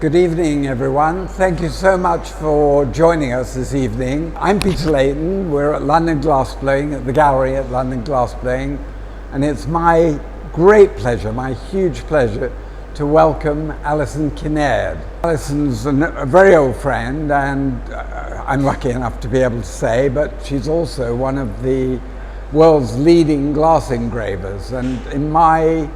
Good evening, everyone. Thank you so much for joining us this evening. I'm Peter Layton. We're at London Glassblowing, at the gallery at London Glassblowing, and it's my great pleasure, my huge pleasure, to welcome Alison Kinnaird. Alison's a very old friend, and I'm lucky enough to be able to say, but she's also one of the world's leading glass engravers, and in my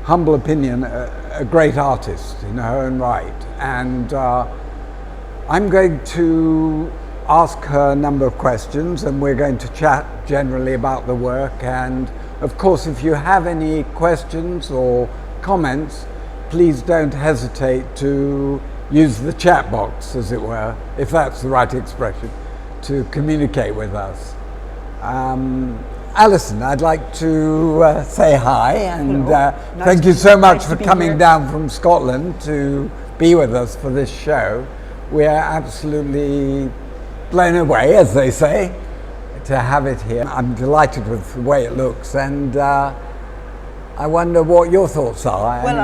humble opinion, a great artist in her own right. And I'm going to ask her a number of questions, and we're going to chat generally about the work. And of course, if you have any questions or comments, please don't hesitate to use the chat box, as it were, if that's the right expression, to communicate with us. Alison, I'd like to say hi, and thank you so much for coming down from Scotland to be with us for this show. We're absolutely blown away, as they say, to have it here. I'm delighted with the way it looks, and I wonder what your thoughts are. Well,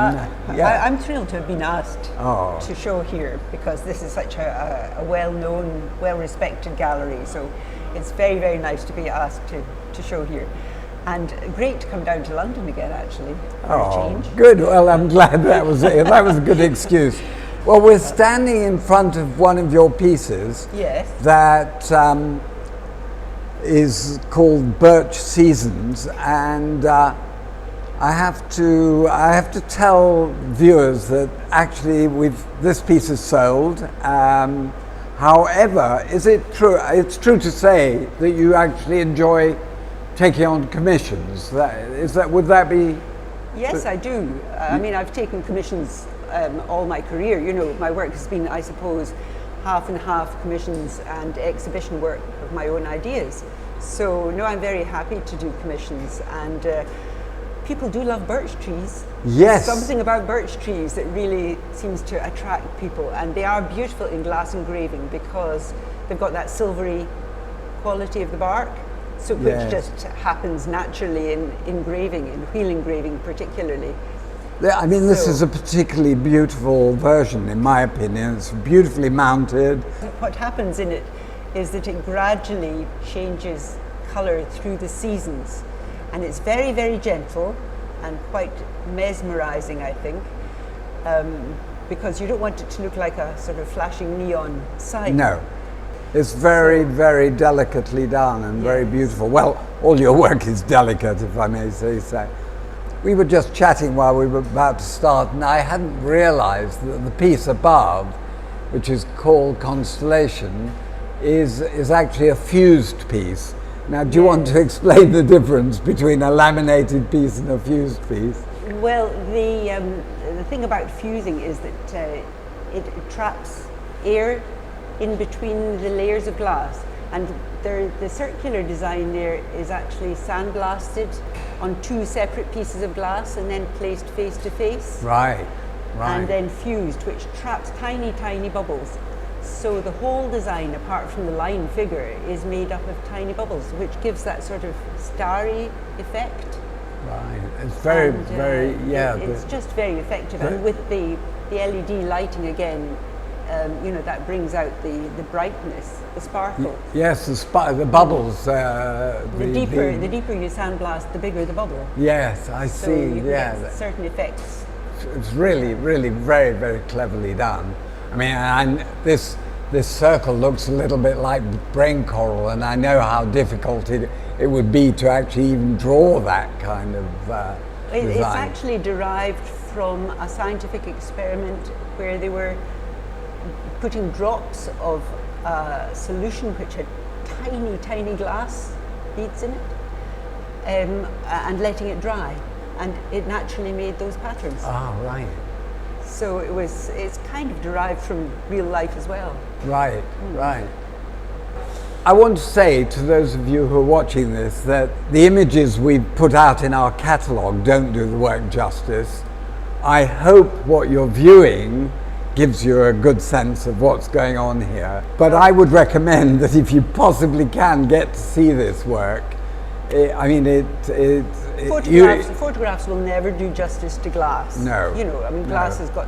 I'm thrilled to have been asked to show here, because this is such a well-known, well-respected gallery, so it's very, very nice to be asked to show here. And great to come down to London again, actually, for a change. Good. Well, I'm glad that was it. That was a good excuse. Well, we're standing in front of one of your pieces. Yes. That is called Birch Seasons, and I have to tell viewers that actually this piece is sold. However, is it true? It's true to say that you actually enjoy taking on commissions. Would that be? Yes, I do. I mean, I've taken commissions all my career. You know, my work has been, I suppose, half and half commissions and exhibition work of my own ideas. So, no, I'm very happy to do commissions, and people do love birch trees. Yes. There's something about birch trees that really seems to attract people, and they are beautiful in glass engraving because they've got that silvery quality of the bark, so which just happens naturally in engraving, in wheel engraving particularly. I mean, this is a particularly beautiful version, in my opinion. It's beautifully mounted. What happens in it is that it gradually changes colour through the seasons. And it's very, very gentle and quite mesmerizing, I think, because you don't want it to look like a sort of flashing neon sign. No, it's very, very delicately done and very beautiful. Well, all your work is delicate, if I may say so. We were just chatting while we were about to start, and I hadn't realized that the piece above, which is called Constellation, is actually a fused piece. Now, do you want to explain the difference between a laminated piece and a fused piece? Well, the thing about fusing is that it traps air in between the layers of glass, and the circular design there is actually sandblasted on two separate pieces of glass and then placed face to face. Right. And then fused, which traps tiny, tiny bubbles. So the whole design, apart from the line figure, is made up of tiny bubbles, which gives that sort of starry effect. Right. It's very, It's just very effective, and with the LED lighting again, you know, that brings out the brightness, the sparkle. Yes, the bubbles. The deeper you sandblast, the bigger the bubble. Yes, I so see. You get certain effects. It's really, really very, very cleverly done. I mean, and this circle looks a little bit like brain coral, and I know how difficult it would be to actually even draw that kind of design. It's actually derived from a scientific experiment where they were putting drops of a solution which had tiny, tiny glass beads in it, and letting it dry, and it naturally made those patterns. Ah, right. So it's kind of derived from real life as well. Right, right. I want to say to those of you who are watching this that the images we put out in our catalogue don't do the work justice. I hope what you're viewing gives you a good sense of what's going on here. But I would recommend that if you possibly can get to see this work, Photographs will never do justice to glass. No. You know, I mean, glass has got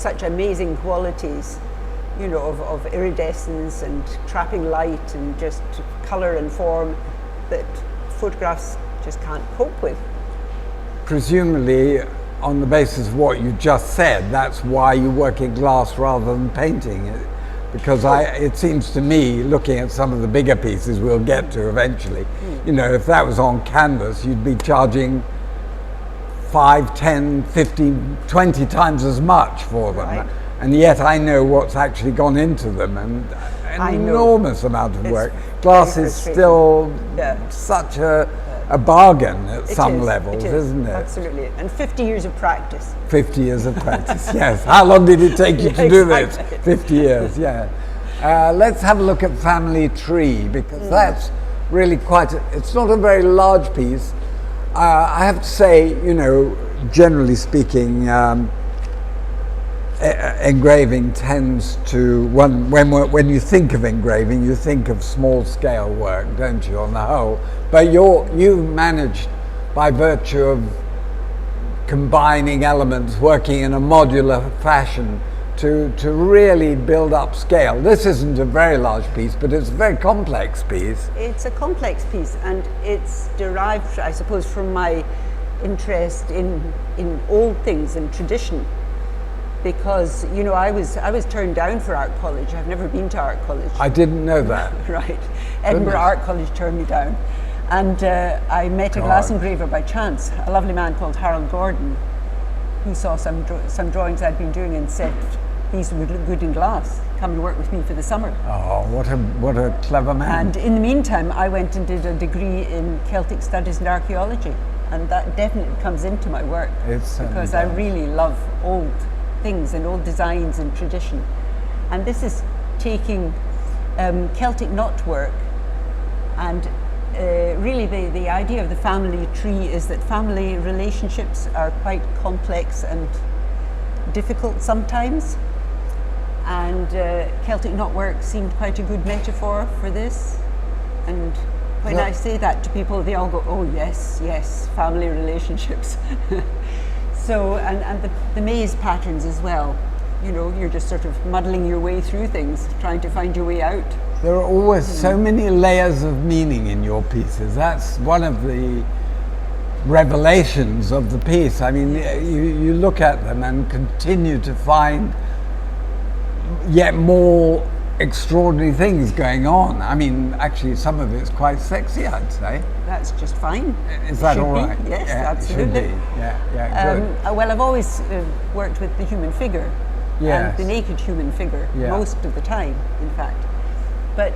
such amazing qualities, you know, of iridescence and trapping light and just colour and form that photographs just can't cope with. Presumably, on the basis of what you just said, that's why you work in glass rather than painting it. Because it seems to me, looking at some of the bigger pieces we'll get to eventually, you know, if that was on canvas, you'd be charging 5, 10, 15, 20 times as much for them. Right. And yet I know what's actually gone into them, and an enormous amount of work. Glass is still such a bargain at some levels, isn't it? Absolutely. And 50 years of practice. 50 years of practice, yes. How long did it take you to do this? 50 years, yeah. Let's have a look at family tree, because that's really it's not a very large piece. I have to say, you know, generally speaking, engraving tends to, when you think of engraving, you think of small scale work, don't you, on the whole? But you've managed, by virtue of combining elements, working in a modular fashion, to really build up scale. This isn't a very large piece, but it's a very complex piece. It's a complex piece, and it's derived, I suppose, from my interest in old things and tradition. Because, you know, I was turned down for art college. I've never been to art college. I didn't know that. Right. Edinburgh Art College turned me down. And I met a glass engraver by chance, a lovely man called Harold Gordon, who saw some drawings I'd been doing and said, these would look good in glass. Come and work with me for the summer. Oh, what a clever man. And in the meantime, I went and did a degree in Celtic Studies and Archaeology. And that definitely comes into my work. Because I really love old things and old designs and tradition. And this is taking Celtic knotwork, and really the idea of the family tree is that family relationships are quite complex and difficult sometimes, and Celtic knotwork seemed quite a good metaphor for this. And when I say that to people, they all go, oh yes, yes, family relationships. So, and the maze patterns as well, you know, you're just sort of muddling your way through things, trying to find your way out. There are always so many layers of meaning in your pieces. That's one of the revelations of the piece. I mean, you look at them and continue to find yet more extraordinary things going on. I mean, actually, some of it's quite sexy, I'd say. That's just fine. Is that all right? Yes, absolutely. It should be. Yeah, good. Well, I've always worked with the human figure, and the naked human figure, most of the time, in fact. But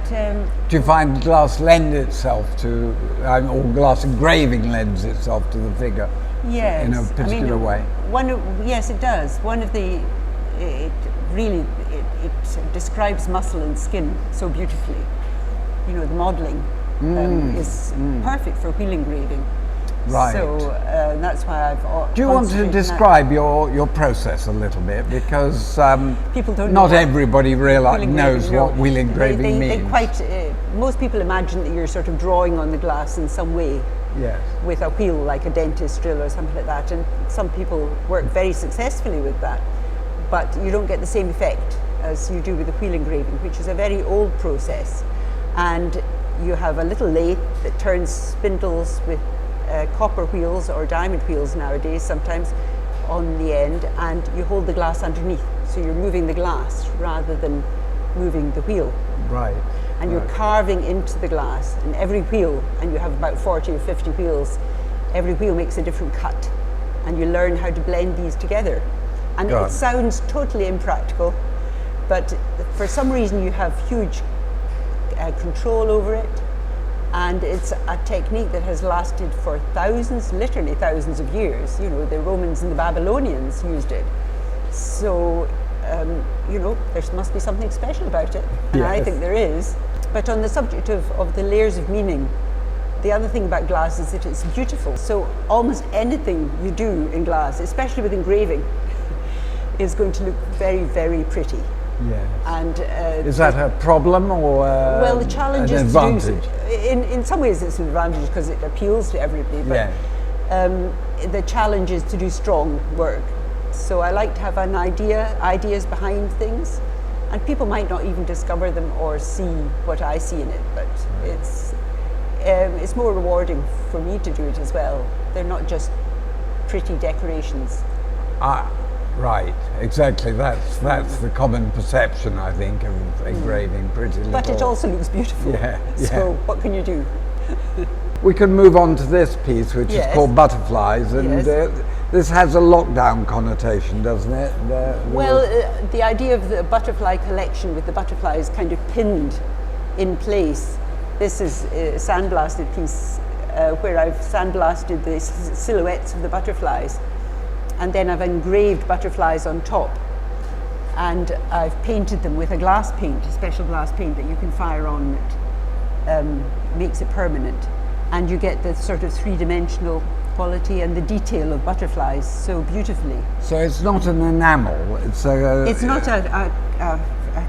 do you find glass lend itself to, or glass engraving lends itself to the figure? Yes, in a particular way. Yes, it does. One of the it describes muscle and skin so beautifully. You know, the modelling is perfect for wheel engraving. Right. So that's why I've. Do you want to describe your process a little bit, because people don't not know everybody knows what wheel engraving means. Most people imagine that you're sort of drawing on the glass in some way. Yes. With a wheel, like a dentist drill or something like that, and some people work very successfully with that, but you don't get the same effect as you do with the wheel engraving, which is a very old process. And you have a little lathe that turns spindles with copper wheels or diamond wheels nowadays sometimes on the end, and you hold the glass underneath, so you're moving the glass rather than moving the wheel. Right. And you're carving into the glass, and every wheel, and you have about 40 or 50 wheels, every wheel makes a different cut, and you learn how to blend these together. And it sounds totally impractical, but for some reason you have huge control over it, and it's a technique that has lasted for thousands, literally thousands of years. You know, the Romans and the Babylonians used it. So, you know, there must be something special about it, and I think there is. But on the subject of the layers of meaning, the other thing about glass is that it's beautiful. So almost anything you do in glass, especially with engraving, is going to look very, very pretty. Yes. And is that a problem or well, the challenge an is advantage? In some ways it's an advantage because it appeals to everybody. But the challenge is to do strong work. So I like to have ideas behind things, and people might not even discover them or see what I see in it, but it's more rewarding for me to do it as well. They're not just pretty decorations. Right, exactly. That's the common perception, I think, of engraving pretty little. But it also looks beautiful. Yeah. So what can you do? We can move on to this piece, which is called Butterflies, and this has a lockdown connotation, doesn't it? The idea of the butterfly collection with the butterflies kind of pinned in place. This is a sandblasted piece where I've sandblasted the silhouettes of the butterflies, and then I've engraved butterflies on top, and I've painted them with a glass paint, a special glass paint that you can fire on. It makes it permanent, and you get the sort of three-dimensional quality and the detail of butterflies so beautifully. So it's not an enamel, it's not a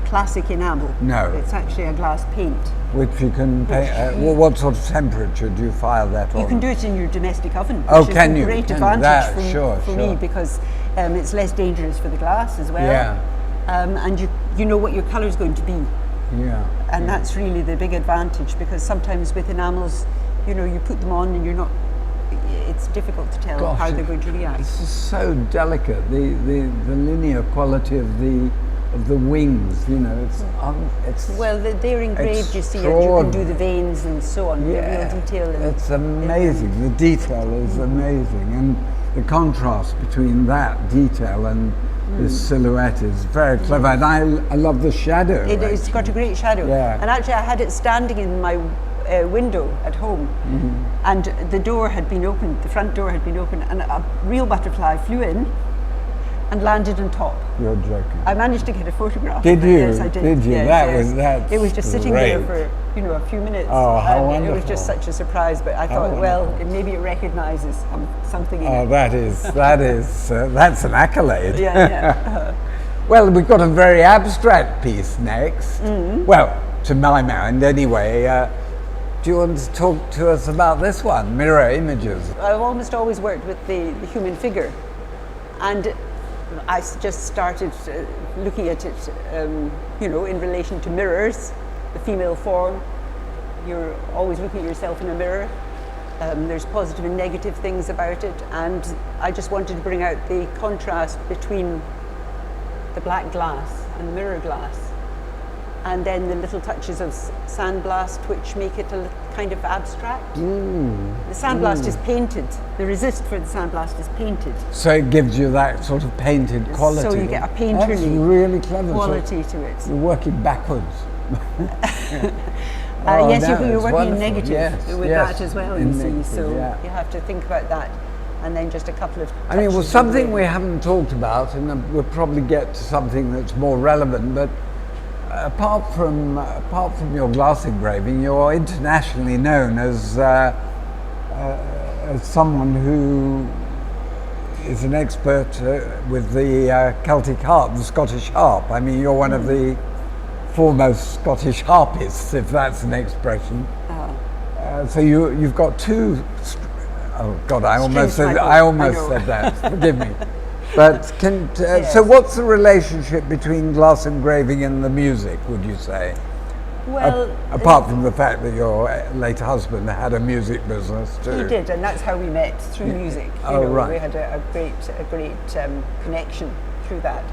classic enamel. No. It's actually a glass paint. Which you can paint, what sort of temperature do you fire that on? You can do it in your domestic oven, Oh, which can is you? a great Can advantage for me, sure. because it's less dangerous for the glass as well. Yeah. And you know what your colour is going to be. Yeah. And that's really the big advantage, because sometimes with enamels, you put them on and it's difficult to tell how they're going to react. This is so delicate, the linear quality of the wings, it's well, they're engraved, you see, and you can do the veins and so on. Yeah, real detail. It's amazing. The detail is amazing, and the contrast between that detail and this silhouette is very clever, and I love the shadow. It's got a great shadow. Yeah. And actually I had it standing in my window at home, and the door had been opened, the front door had been opened, and a real butterfly flew in and landed on top. You're joking. I managed to get a photograph. Did you? Yes, I did. Did you? Yes, it was just sitting there for a few minutes. Oh, how and wonderful. It was just such a surprise. But I thought, maybe it recognises something in it. That's an accolade. Yeah. Well, we've got a very abstract piece next. Well, to my mind anyway. Do you want to talk to us about this one, Mirror Images? I've almost always worked with the human figure, and I just started looking at it, in relation to mirrors, the female form. You're always looking at yourself in a mirror. There's positive and negative things about it, and I just wanted to bring out the contrast between the black glass and the mirror glass, and then the little touches of sandblast which make it a kind of abstract. The sandblast is painted. The resist for the sandblast is painted. So it gives you that sort of painted quality. So you get a painterly really clever quality to it. You're working backwards. You're working negative with that as well, you see. So you have to think about that. And then just a couple of something we haven't talked about, and we'll probably get to something that's more relevant, but apart from your glass engraving, you're internationally known as someone who is an expert with the Celtic harp, the Scottish harp. I mean, you're one of the foremost Scottish harpists, if that's an expression. So you've got two. Oh God! I almost said that. Forgive me. But so what's the relationship between glass engraving and the music, would you say? Well, apart from the fact that your late husband had a music business too. He did, and that's how we met, through music. Right. We had a great connection through that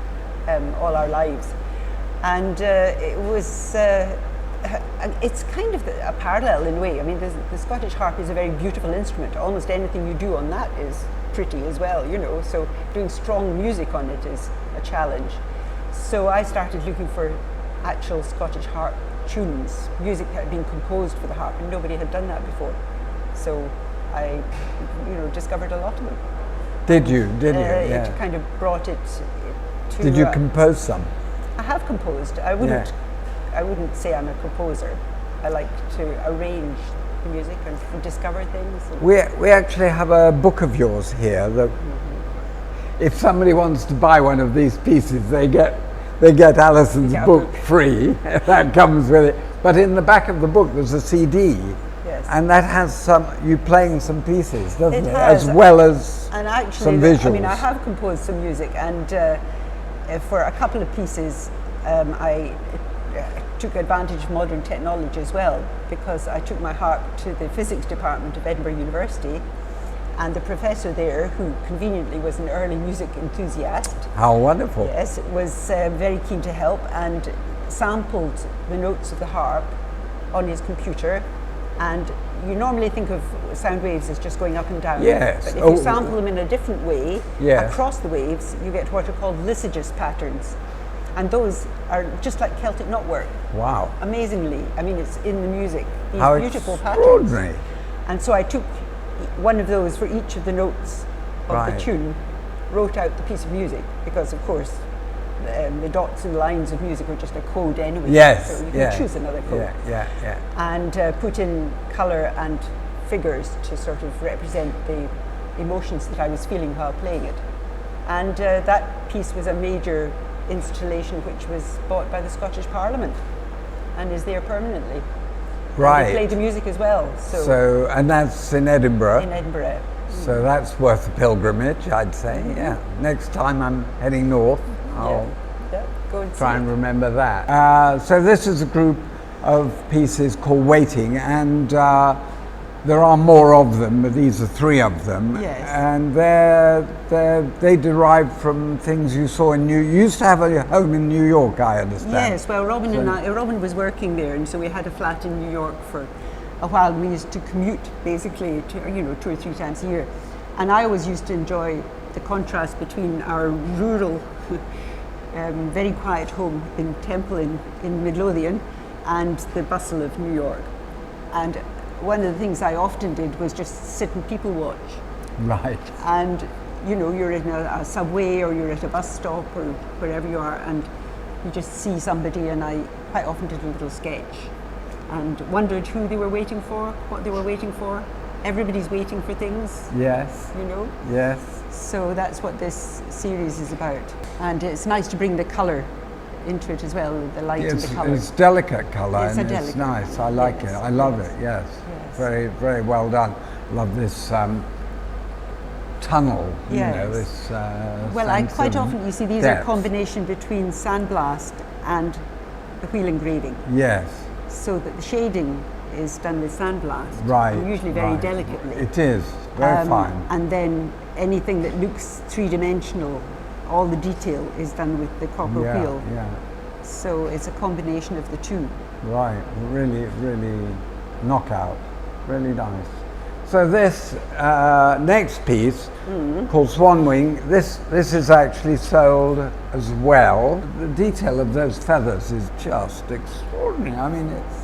all our lives, and it was. It's kind of a parallel in a way. I mean, the Scottish harp is a very beautiful instrument. Almost anything you do on that is pretty as well, so doing strong music on it is a challenge. So I started looking for actual Scottish harp tunes, music that had been composed for the harp, and nobody had done that before. So I, discovered a lot of them. Did you? Yeah. It kind of brought it to... Did you compose some? I have composed. I wouldn't say I'm a composer. I like to arrange the music and discover things. We actually have a book of yours here that if somebody wants to buy one of these pieces, they get Alison's book free. That comes with it. But in the back of the book there's a CD Yes. And that has you playing some pieces, doesn't it? Has. As well as and actually, some visuals. I mean, I have composed some music, and for a couple of pieces, I took advantage of modern technology as well, because I took my harp to the physics department of Edinburgh University, and the professor there, who conveniently was an early music enthusiast. How wonderful. Yes, was very keen to help and sampled the notes of the harp on his computer. And you normally think of sound waves as just going up and down. Yes. But if you sample them in a different way, yes, across the waves, you get what are called lycigus patterns. And those are just like Celtic knotwork. Wow. Amazingly. I mean, it's in the music. These How beautiful extraordinary. patterns. And so I took one of those for each of the notes of the tune, wrote out the piece of music, because of course the dots and lines of music are just a code anyway. Yes. So you can choose another code. Yeah. And put in colour and figures to sort of represent the emotions that I was feeling while playing it. And that piece was a major installation which was bought by the Scottish Parliament and is there permanently. Right. And they play the music as well. So, and that's in Edinburgh. In Edinburgh. So that's worth a pilgrimage, I'd say. Yeah. Next time I'm heading north, I'll go and try and remember that. So this is a group of pieces called Waiting, and there are more of them, but these are three of them. Yes. And they derive from things you saw in you used to have a home in New York, I understand. Yes, well, Robin was working there, and so we had a flat in New York for a while. We used to commute basically to, 2 or 3 times a year. And I always used to enjoy the contrast between our rural, very quiet home in Temple in Midlothian and the bustle of New York. And one of the things I often did was just sit and people watch. Right. And you're in a subway or you're at a bus stop or wherever you are, and you just see somebody, and I quite often did a little sketch and wondered who they were waiting for, what they were waiting for. Everybody's waiting for things. Yes. Yes. So that's what this series is about. And it's nice to bring the colour into it as well, the light and the colour. It's delicate colour, It's and delicate. it's nice. I like it. I love it. Yes. Very, very well done. Love this tunnel. Yes. This. Well, I sense quite of often, you see, these depth. are a combination between sandblast and the wheel engraving. Yes. So that the shading is done with sandblast. Right. And usually very right. delicately. It is very fine. And then anything that looks three-dimensional, all the detail is done with the copper wheel. Yeah. So it's a combination of the two. Right. Really, really knockout. Really nice. So this next piece, called Swan Wing, this is actually sold as well. The detail of those feathers is just extraordinary. I mean, it's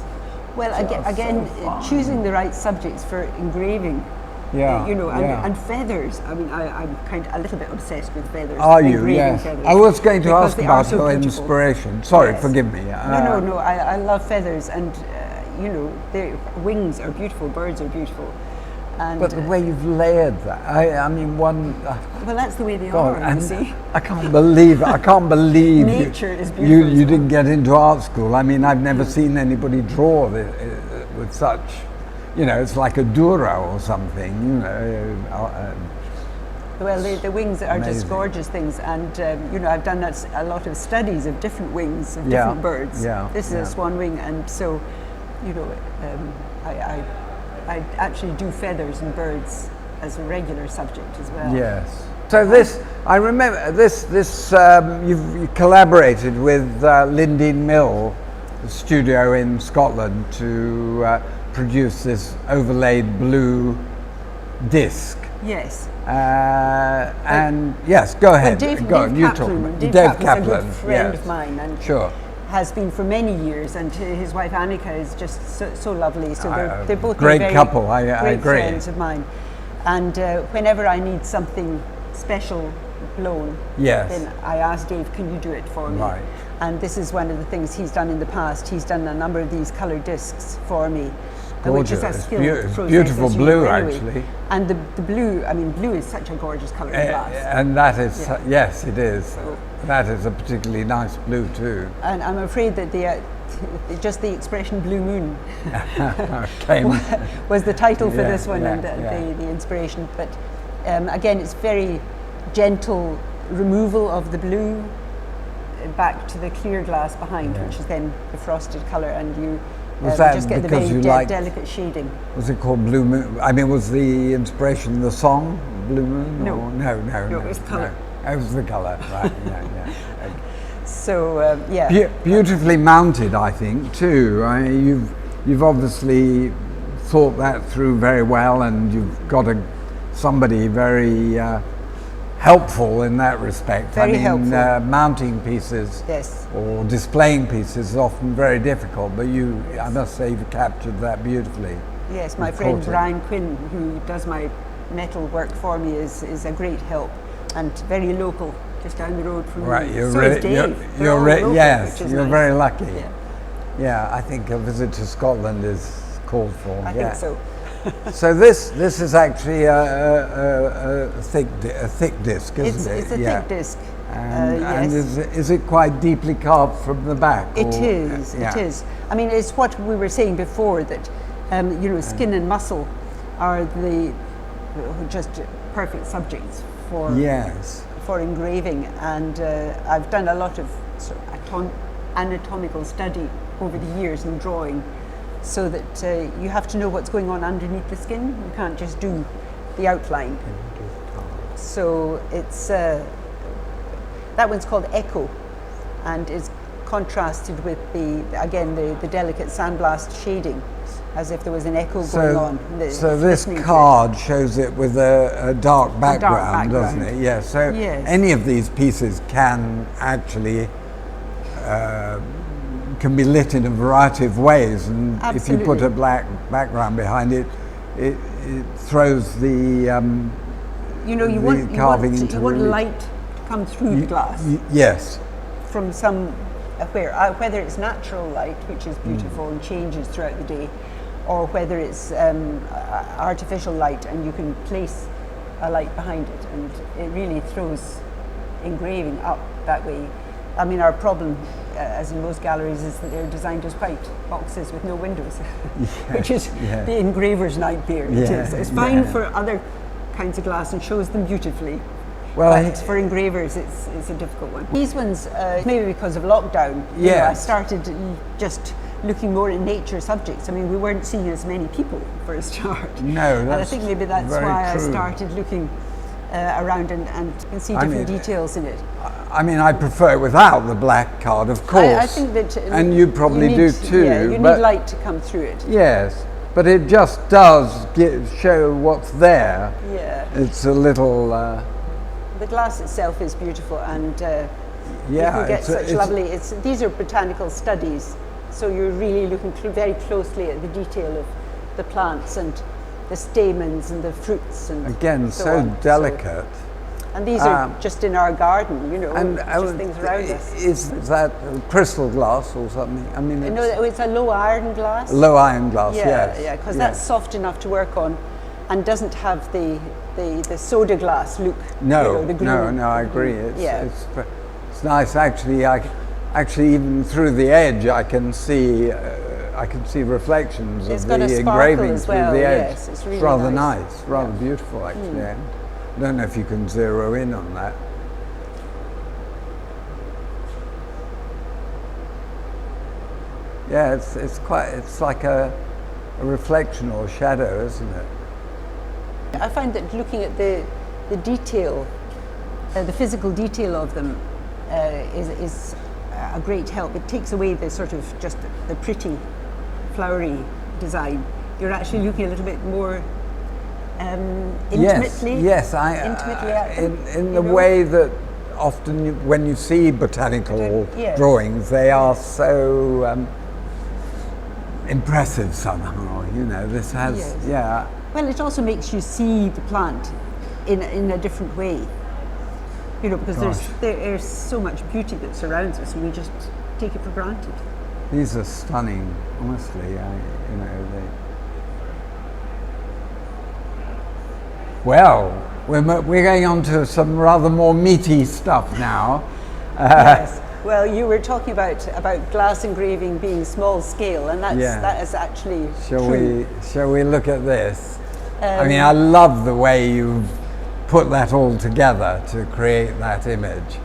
well, again, so choosing the right subjects for engraving. And feathers. I mean, I'm kind of a little bit obsessed with feathers. Are you? Yes. Feathers, I was going to ask about so your beautiful. inspiration. Sorry, Yes. forgive me. No. I love feathers, and their wings are beautiful. Birds are beautiful. And, but the way you've layered that, I mean, one. Well, that's the way they God, are. You see. I can't believe it. I can't believe Nature is beautiful. You didn't get into art school. I mean, I've never seen anybody draw with such. It's like a dura or something. Well, the wings are amazing. just gorgeous things, and I've done a lot of studies of different wings of different birds. This is a swan wing, and so, I actually do feathers and birds as a regular subject as well. Yes. So this, I remember this. You collaborated with Lindeen Mill, the studio in Scotland, to produce this overlaid blue disc. Yes. And yes, go ahead. Dave Kaplan. Dave Kaplan, is a good friend of mine, and has been for many years. And his wife Annika is just so lovely. So they're both great very couple. I great agree. Friends of mine. And whenever I need something special blown, then I ask Dave, "Can you do it for me?" Right. And this is one of the things he's done in the past. He's done a number of these coloured discs for me. which is Gorgeous. a It's skilled process, beautiful as you blue, know anyway. actually. And the blue, I mean, blue is such a gorgeous colour in glass. And that is, Yeah. yes, it is. So- That is a particularly nice blue too. And I'm afraid that just the expression "blue moon" Came, was the title for Yeah, this one, yeah, and yeah. the inspiration. But again, it's very gentle removal of the blue back to the clear glass behind, Yeah. which is then the frosted colour, and you Was that just get the because very you liked- delicate shading. was it called Blue Moon? I mean, was the inspiration the song Blue Moon? No. Or? No, it was colour. No. It was the colour, right? Yeah. So yeah. Beautifully mounted, I think, too. You've obviously thought that through very well, and you've got somebody very helpful in that respect. Very helpful. Mounting pieces Yes. or displaying pieces is often very difficult, but I must say, you've captured that beautifully. Yes, my You've friend caught it. Brian Quinn, who does my metal work for me, is a great help, and very local, just down the road from Right, me. you're So is Dave. They're all local, yes, which is you're nice. very lucky. Yeah, Yeah, I think a visit to Scotland is called for. I yeah. think so. So this is actually a thick disc, isn't it? It's a Yeah. thick disc. And yes. is it quite deeply carved from the back? It or- is. yeah. It is. I mean, it's what we were saying before, that skin and muscle are the just perfect subjects for Yes. for engraving, and I've done a lot of sort of anatomical study over the years in drawing, so that you have to know what's going on underneath the skin. You can't just do the outline. So it's that one's called Echo, and is contrasted with the delicate sandblast shading, as if there was an echo going on. So this listening to it. card shows it with a dark background, doesn't background. it? Yeah. So Yes. any of these pieces can actually can be lit in a variety of ways, and if you put Absolutely. a black background behind it, it throws the You know, you the carving want into light relief. to come through the glass Yes. from whether it's natural light, which is beautiful and changes throughout the day, or whether it's artificial light, and you can place a light behind it, and it really throws engraving up that way. I mean, our problem, as in most galleries, is that they're designed as white boxes with no windows, which is yeah. the engraver's nightmare. It Yeah, is. It's fine yeah. for other kinds of glass and shows them beautifully. Well, But for engravers, it's a difficult one. These ones, maybe because of lockdown, you know, I Yes. started just looking more at nature subjects. I mean, we weren't seeing as many people for a start. No, And I that's think maybe that's very why true. I started looking around and you can see I different mean, details in it. I mean, I prefer it without the black card, of course. I think that and you probably do too. Yeah, you but need light to come through it. Yes, but it just does show what's there. Yeah, It's a little. the glass itself is beautiful, and you Yeah, can get it's a- such it's- lovely. These are botanical studies, so you're really looking very closely at the detail of the plants and the stamens and the fruits and Again, so on. delicate. And these are just in our garden, you know, And just things around us. is that crystal glass or something? I mean, No, it's a low iron glass. low iron glass. Yeah, yes. yeah, because yes. that's soft enough to work on, and doesn't have the soda glass look. No, you know, the glue. no, I agree. It's, Yeah. it's nice. Actually, actually even through the edge, I can see reflections It's of got a the sparkle engraving as through well, the edge. yes, it's really rather nice. nice, rather beautiful actually. And I don't know if you can zero in on that. Yeah, it's like a reflection or shadow, isn't it? I find that looking at the detail, the physical detail of them, is a great help. It takes away the sort of just the pretty, flowery design. You're actually looking a little bit more intimately. Yes, intimately at them, in the you know? way that often when you see botanical Yes. drawings, they are so impressive somehow. You know, this has Yes. yeah. Well, it also makes you see the plant in a different way. You know, because there's so much beauty that surrounds us, and we just take it for granted. These are stunning, honestly. Well, we're going on to some rather more meaty stuff now. Yes. Well, you were talking about glass engraving being small scale, and that is actually true. Shall we look at this? I mean, I love the way you've put that all together to create that image.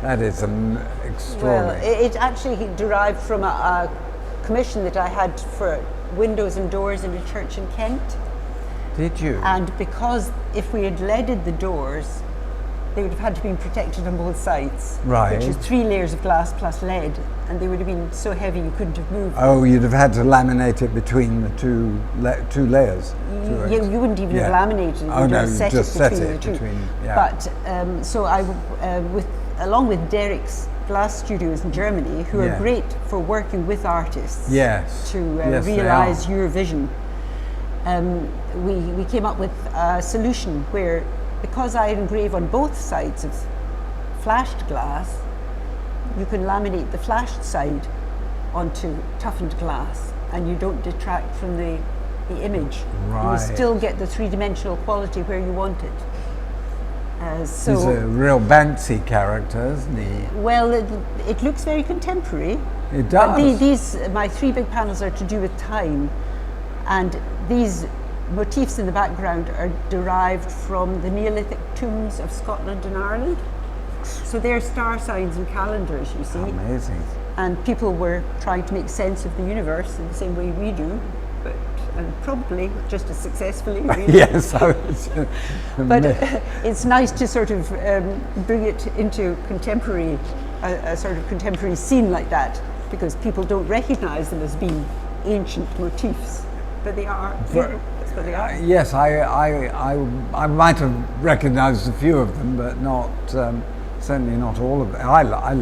That is extraordinary. Well, it actually derived from a commission that I had for windows and doors in a church in Kent. Did you? And because if we had leaded the doors, they would have had to be protected on both sides. Right. Which is 3 layers of glass plus lead, and they would have been so heavy you couldn't have moved. Oh, you'd have had to laminate it between the two layers. You wouldn't even have laminated it. Oh no, you just set between it the two. between. Yeah. But so I, along with Derek's glass studios in Germany, who are great for working with artists. Yes. To realise your vision. We came up with a solution where, because I engrave on both sides of flashed glass, you can laminate the flashed side onto toughened glass, and you don't detract from the image. Right. You still get the three-dimensional quality where you want it. He's a real Banksy character, isn't he? Well, it looks very contemporary. It does. But my 3 big panels are to do with time, and these motifs in the background are derived from the Neolithic tombs of Scotland and Ireland. So they're star signs and calendars, you see. Amazing. And people were trying to make sense of the universe in the same way we do, and probably just as successfully. Really. Yes. But it's nice to sort of bring it into contemporary, a sort of contemporary scene like that, because people don't recognise them as being ancient motifs, but they are. That's what they are. Yes, I might have recognised a few of them, but not certainly not all of them. I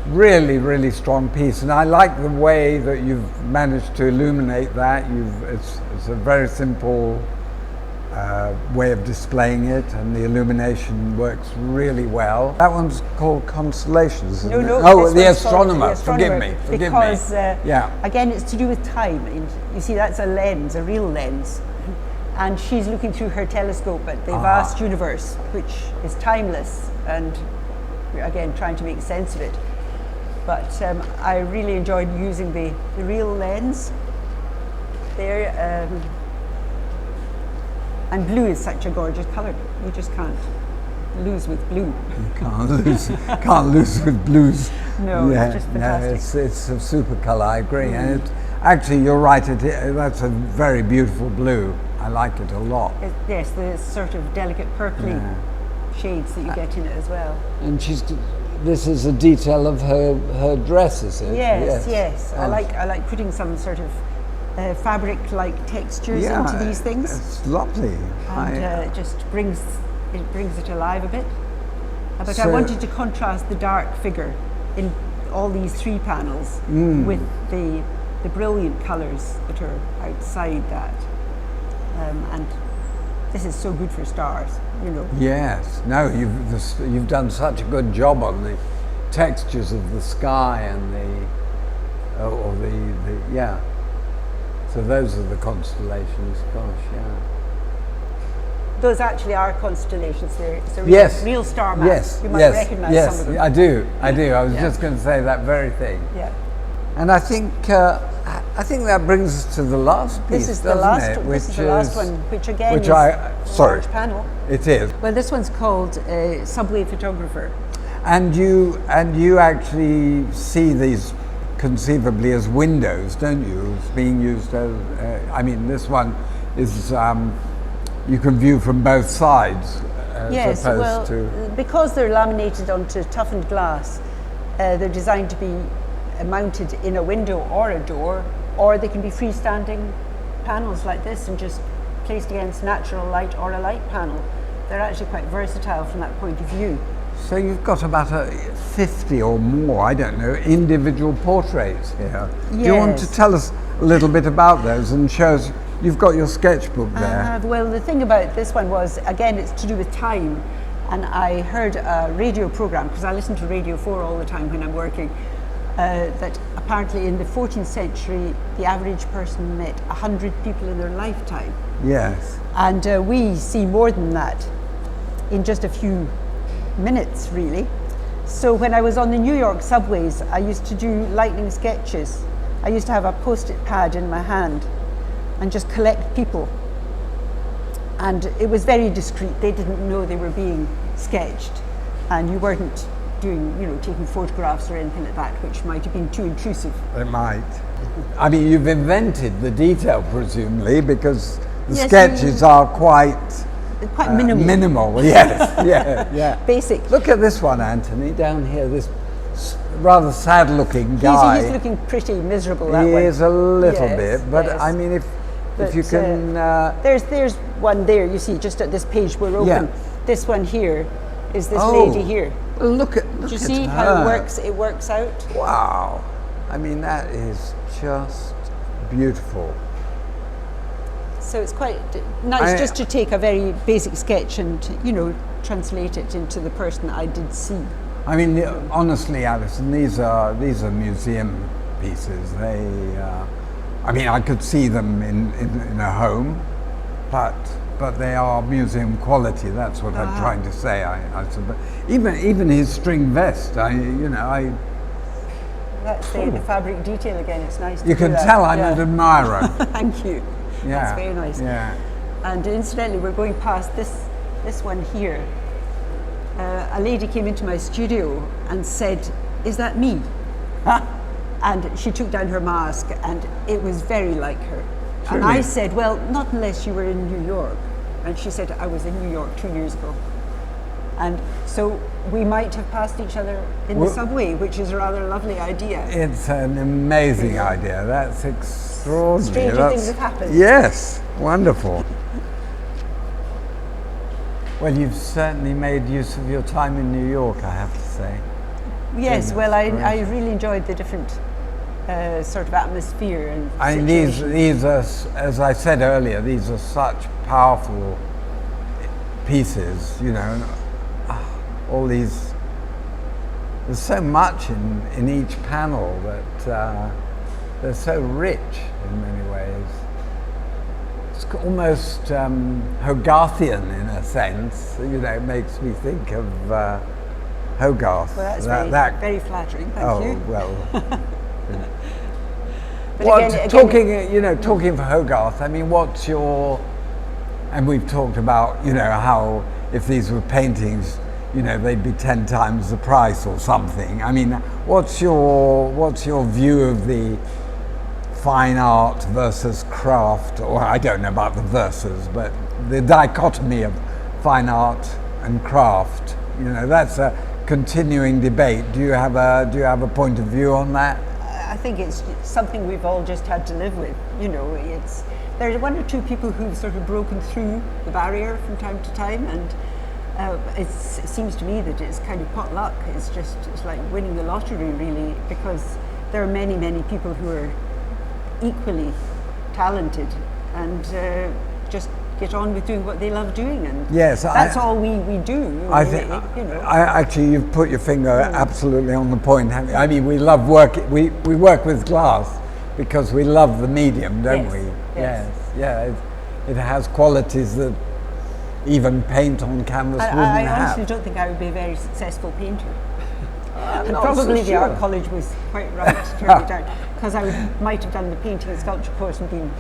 really, really strong piece, and I like the way that you've managed to illuminate that. It's a very simple way of displaying it, and the illumination works really well. That one's called Constellations, isn't it? Oh, the astronomer. Forgive me. Because again, it's to do with time. And you see, that's a lens, a real lens, and she's looking through her telescope at the vast universe, which is timeless, and we're again trying to make sense of it. But I really enjoyed using the real lens there. And blue is such a gorgeous colour. You just can't lose with blue. You can't lose with blues. No, it's just fantastic. No, it's a super colour, I agree. And actually, you're right, that's a very beautiful blue. I like it a lot. Yes, the sort of delicate purpley shades that you get in it as well. And this is a detail of her dress, is it? Yes. Oh. I like putting some sort of fabric-like textures into these things. It's lovely. And it just brings it alive a bit. But I wanted to contrast the dark figure in all these 3 panels with the brilliant colours that are outside that. And this is so good for stars, you know. Yes. No, you've done such a good job on the textures of the sky and the So those are the constellations. Gosh, yeah. Those actually are constellations. It's a real star map. Yes. You might recognise some of them. I do. I was just going to say that very thing. Yeah. And I think that brings us to the last piece. This is the last one, which again is a large panel. It is. Well, this one's called Subway Photographer. And you actually see these conceivably as windows, don't you? It's being used as, this one is, you can view from both sides. Because they're laminated onto toughened glass, they're designed to be mounted in a window or a door, or they can be freestanding panels like this and just placed against natural light or a light panel. They're actually quite versatile from that point of view. So you've got about 50 or more, I don't know, individual portraits here. Yes. Do you want to tell us a little bit about those and show us? You've got your sketchbook there. Well, the thing about this one was, again, it's to do with time. And I heard a radio program, because I listen to Radio 4 all the time when I'm working, that apparently in the 14th century, the average person met 100 people in their lifetime. Yes. And we see more than that in just a few minutes, really. So when I was on the New York subways, I used to do lightning sketches. I used to have a post-it pad in my hand and just collect people. And it was very discreet. They didn't know they were being sketched. And you weren't doing, taking photographs or anything like that, which might have been too intrusive. It might. I mean, you've invented the detail, presumably, because the Yes, sketches are quite minimal. Minimal, yes, yeah. Basic. Look at this one, Anthony, down here, this rather sad-looking guy. He's looking pretty miserable, He that one. is a little Yes, bit, but yes. I mean, if you can... There's one there, you see, just at this page we're open. Yeah. This one here is this Oh. lady here. look at Do you see how it works out? Wow. I mean, that is just beautiful. So it's quite nice just to take a very basic sketch and, translate it into the person I did see. I mean, honestly, Alison, these are museum pieces. I mean, I could see them in a home, but they are museum quality. That's what I'm trying to say. I suppose. Even his string vest. That's the fabric detail again. It's nice. You can tell I'm an admirer. Thank you. Yeah, That's very nice. Yeah. And incidentally, we're going past this one here. A lady came into my studio and said, "Is that me?" And she took down her mask, and it was very like her. Truly. And I said, "Well, not unless you were in New York." And she said, "I was in New York 2 years ago." And so we might have passed each other in the subway, which is a rather lovely idea. It's an amazing idea. That's extraordinary. Stranger things have happened. Yes, wonderful. Well, you've certainly made use of your time in New York, I have to say. Yes, well, I great. really enjoyed the different sort of atmosphere and I mean, these are, as I said earlier, these are such powerful pieces, all these, there's so much in each panel that they're so rich in many ways. It's almost Hogarthian in a sense, it makes me think of Hogarth. Well, that's very flattering, thank you. Well. But again, talking for Hogarth, I mean, what's your, and we've talked about, how if these were paintings, they'd be 10 times the price or something. I mean, what's your view of the fine art versus craft, or I don't know about the versus, but the dichotomy of fine art and craft? That's a continuing debate. Do you have a point of view on that? I think it's something we've all just had to live with. There's one or two people who've sort of broken through the barrier from time to time, and it seems to me that it's kind of pot luck. It's like winning the lottery, really, because there are many, many people who are equally talented and just get on with doing what they love doing, and that's all we do. I think, actually, you've put your finger absolutely on the point. I mean, we love work. We work with glass because we love the medium, don't we? Yes. Yeah. It has qualities that even paint on canvas wouldn't have. I honestly don't think I would be a very successful painter. And not probably so the sure. art college was quite right to turn me down, because I might have done the painting and sculpture course and been,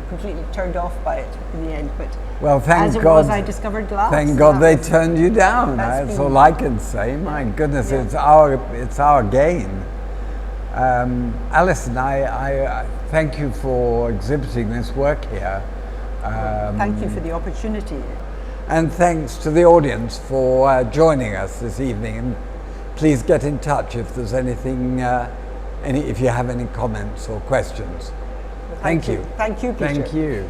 completely turned off by it in the end. But well, thank as it God, was, I discovered glass. Thank God they turned you down. That's That's all I can say. My goodness, it's our gain. Alison, I thank you for exhibiting this work here. Thank you for the opportunity. And thanks to the audience for joining us this evening. And please get in touch if there's anything, if you have any comments or questions. Well, thank you. Thank you, Peter. Thank you.